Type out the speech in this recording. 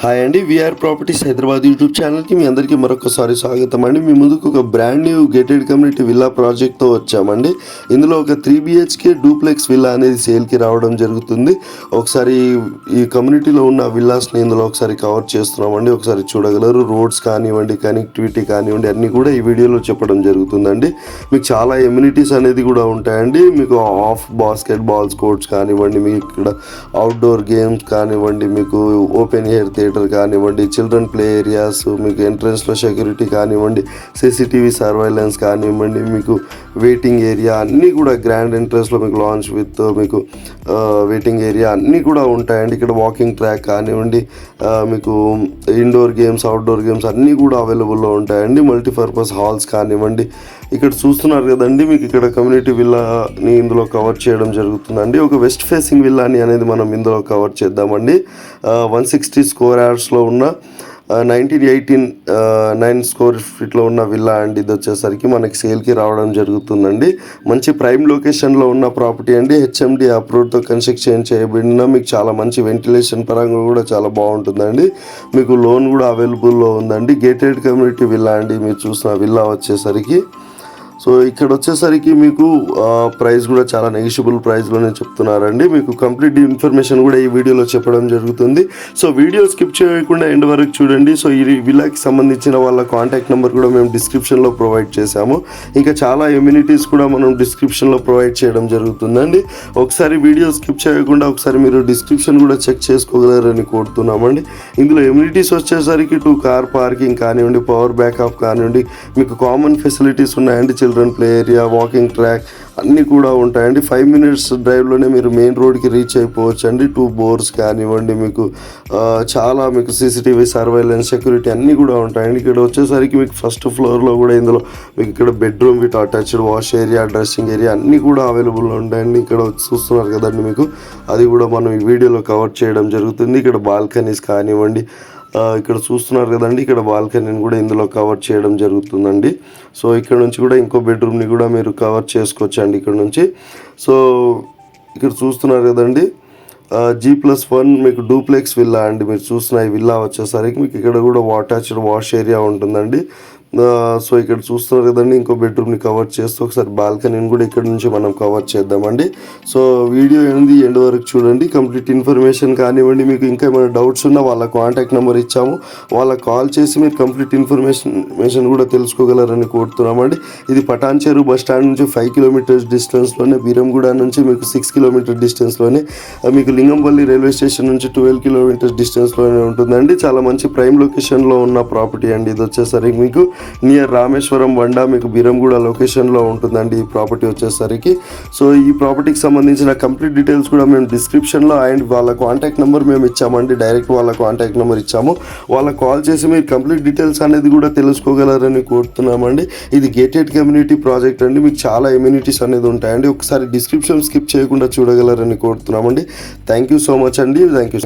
Hi అండి, VR properties Hyderabad YouTube ఛానల్కి మీ అందరికీ మరొకసారి స్వాగతం అండి. మీ ముందుకు ఒక brand new gated community villa ప్రాజెక్ట్తో వచ్చామండి. ఇందులో ఒక 3 BHK డూప్లెక్స్ విల్లా అనేది సేల్కి రావడం జరుగుతుంది. ఒకసారి ఈ కమ్యూనిటీలో ఉన్న విల్లాస్ని ఇందులో ఒకసారి కవర్ చేస్తున్నామండి. ఒకసారి చూడగలరు. రోడ్స్ కానివ్వండి, కనెక్టివిటీ కానివ్వండి, అన్నీ కూడా ఈ వీడియోలో చెప్పడం జరుగుతుందండి. మీకు చాలా ఎమ్యూనిటీస్ అనేది కూడా ఉంటాయండి. మీకు ఆఫ్ బాస్కెట్ బాల్స్ కోర్ట్స్ కానివ్వండి, మీకు ఇక్కడ అవుట్డోర్ గేమ్స్ కానివ్వండి, మీకు ఓపెన్ ఎయిర్ థియేటర్ కానివ్వండి, చిల్డ్రన్ ప్లే ఏరియాస్, మీకు ఎంట్రన్స్లో సెక్యూరిటీ కానివ్వండి, CCTV సర్వైలెన్స్ కానివ్వండి, మీకు వెయిటింగ్ ఏరియా అన్నీ కూడా గ్రాండ్ ఎంట్రన్స్లో మీకు లాంచ్ విత్ మీకు వెయిటింగ్ ఏరియా అన్నీ కూడా ఉంటాయండి. ఇక్కడ వాకింగ్ ట్రాక్ కానివ్వండి, మీకు ఇండోర్ గేమ్స్, అవుట్డోర్ గేమ్స్ అన్నీ కూడా అవైలబుల్లో ఉంటాయండి. మల్టీపర్పస్ హాల్స్ కానివ్వండి. ఇక్కడ చూస్తున్నారు కదండి, మీకు ఇక్కడ కమ్యూనిటీ విల్లాని ఇందులో కవర్ చేయడం జరుగుతుందండి. ఒక వెస్ట్ ఫేసింగ్ విల్లాని అనేది మనం ఇందులో కవర్ చేద్దామండి. 160 స్క్వేర్ యార్డ్స్లో ఉన్న 1918 9 స్క్వేర్ ఫీట్లో ఉన్న విల్లా అండి. ఇది వచ్చేసరికి మనకి సేల్కి రావడం జరుగుతుందండి. మంచి ప్రైమ్ లొకేషన్లో ఉన్న ప్రాపర్టీ అండి. HMD అప్రూవ్డ్తో కన్స్ట్రక్షన్ చేయబడిన, మీకు చాలా మంచి వెంటిలేషన్ పరంగా కూడా చాలా బాగుంటుందండి. మీకు లోన్ కూడా అవైలబుల్లో ఉందండి. గేటెడ్ కమ్యూనిటీ విల్లా అండి. మీరు చూసిన విల్లా వచ్చేసరికి సో ఇక్కడ వచ్చేసరికి మీకు ప్రైస్ కూడా చాలా నెగిషియబుల్ ప్రైస్లోనే చెప్తున్నారండి. మీకు కంప్లీట్ ఇన్ఫర్మేషన్ కూడా ఈ వీడియోలో చెప్పడం జరుగుతుంది. సో వీడియో స్కిప్ చేయకుండా ఎండ్ వరకు చూడండి. సో ఈ విల్లాకి సంబంధించిన వాళ్ళ కాంటాక్ట్ నెంబర్ కూడా మేము డిస్క్రిప్షన్లో ప్రొవైడ్ చేశాము. ఇంకా చాలా ఎమ్యూనిటీస్ కూడా మనం డిస్క్రిప్షన్లో ప్రొవైడ్ చేయడం జరుగుతుందండి. ఒకసారి వీడియో స్కిప్ చేయకుండా ఒకసారి మీరు డిస్క్రిప్షన్ కూడా చెక్ చేసుకోగలరని కోరుతున్నామండి. ఇందులో ఎమ్యూనిటీస్ వచ్చేసరికి 2 కార్ పార్కింగ్ కానివ్వండి, పవర్ బ్యాకప్ కానివ్వండి, మీకు కామన్ ఫెసిలిటీస్ ఉన్నాయండి. Children play area, walking track అన్నీ కూడా ఉంటాయండి. 5 minutes డ్రైవ్లోనే మీరు మెయిన్ రోడ్కి రీచ్ అయిపోవచ్చు అండి. 2 బోర్స్ కానివ్వండి, మీకు చాలా మీకు CCTV సర్వైలెన్స్, సెక్యూరిటీ అన్నీ కూడా ఉంటాయండి. ఇక్కడ వచ్చేసరికి మీకు ఫస్ట్ ఫ్లోర్లో కూడా ఇందులో మీకు ఇక్కడ bedroom with attached wash area, dressing area అన్నీ కూడా అవైలబుల్లో ఉంటాయండి. ఇక్కడ చూస్తున్నారు కదండి, మీకు అది కూడా మనం ఈ వీడియోలో కవర్ చేయడం జరుగుతుంది. ఇక్కడ బాల్కనీస్ కానివ్వండి, ఇక్కడ చూస్తున్నారు కదండి, ఇక్కడ బాల్కనీని కూడా ఇందులో కవర్ చేయడం జరుగుతుందండి. సో ఇక్కడ నుంచి కూడా ఇంకో బెడ్రూమ్ని కూడా మీరు కవర్ చేసుకోవచ్చు అండి ఇక్కడ నుంచి. సో ఇక్కడ చూస్తున్నారు కదండి, G+1 మీకు డూప్లెక్స్ విల్లా అండి. మీరు చూస్తున్న ఈ విల్లా వచ్చేసరికి మీకు ఇక్కడ కూడా అటాచ్డ్ వాష్ ఏరియా ఉంటుందండి. సో ఇక్కడ చూస్తున్నారు కదండి, ఇంకో బెడ్రూమ్ని కవర్ చేస్తూ ఒకసారి బాల్కనీని కూడా ఇక్కడ నుంచి మనం కవర్ చేద్దామండి. సో వీడియో ఏంది ఎండ్ వరకు చూడండి. కంప్లీట్ ఇన్ఫర్మేషన్ కానివ్వండి, మీకు ఇంకా ఏమైనా డౌట్స్ ఉన్నా వాళ్ళ కాంటాక్ట్ నెంబర్ ఇచ్చాము, వాళ్ళకి కాల్ చేసి మీరు కంప్లీట్ ఇన్ఫర్మేషన్ కూడా తెలుసుకోగలరని కోరుతున్నామండి. ఇది పటాన్చెరు బస్ స్టాండ్ నుంచి 5 kilometers డిస్టెన్స్లోనే, బీరంగూడ నుంచి మీకు 6 kilometers డిస్టెన్స్లోనే, మీకు లింగంపల్లి రైల్వే స్టేషన్ నుంచి 12 kilometers డిస్టెన్స్లోనే ఉంటుందండి. చాలా మంచి ప్రైమ్ లొకేషన్లో ఉన్న ప్రాపర్టీ అండి. ఇది వచ్చేసరికి మీకు నియర్ రామేశ్వరం వండా, మీకు బీరంగూడ లొకేషన్లో ఉంటుందండి ఈ ప్రాపర్టీ వచ్చేసరికి. సో ఈ ప్రాపర్టీకి సంబంధించిన కంప్లీట్ డీటెయిల్స్ కూడా మేము డిస్క్రిప్షన్లో అండ్ వాళ్ళ కాంటాక్ట్ నెంబర్ మేము ఇచ్చామండి. డైరెక్ట్ వాళ్ళ కాంటాక్ట్ నెంబర్ ఇచ్చాము, వాళ్ళకి కాల్ చేసి మీరు కంప్లీట్ డీటెయిల్స్ అనేది కూడా తెలుసుకోగలరని కోరుతున్నామండి. ఇది గేటెడ్ కమ్యూనిటీ ప్రాజెక్ట్ అండి. మీకు చాలా ఎమ్యూనిటీస్ అనేది ఉంటాయండి. ఒకసారి డిస్క్రిప్షన్ స్కిప్ చేయకుండా చూడగలరని కోరుతున్నామండి. థ్యాంక్ యూ సో మచ్ అండి. Thank you.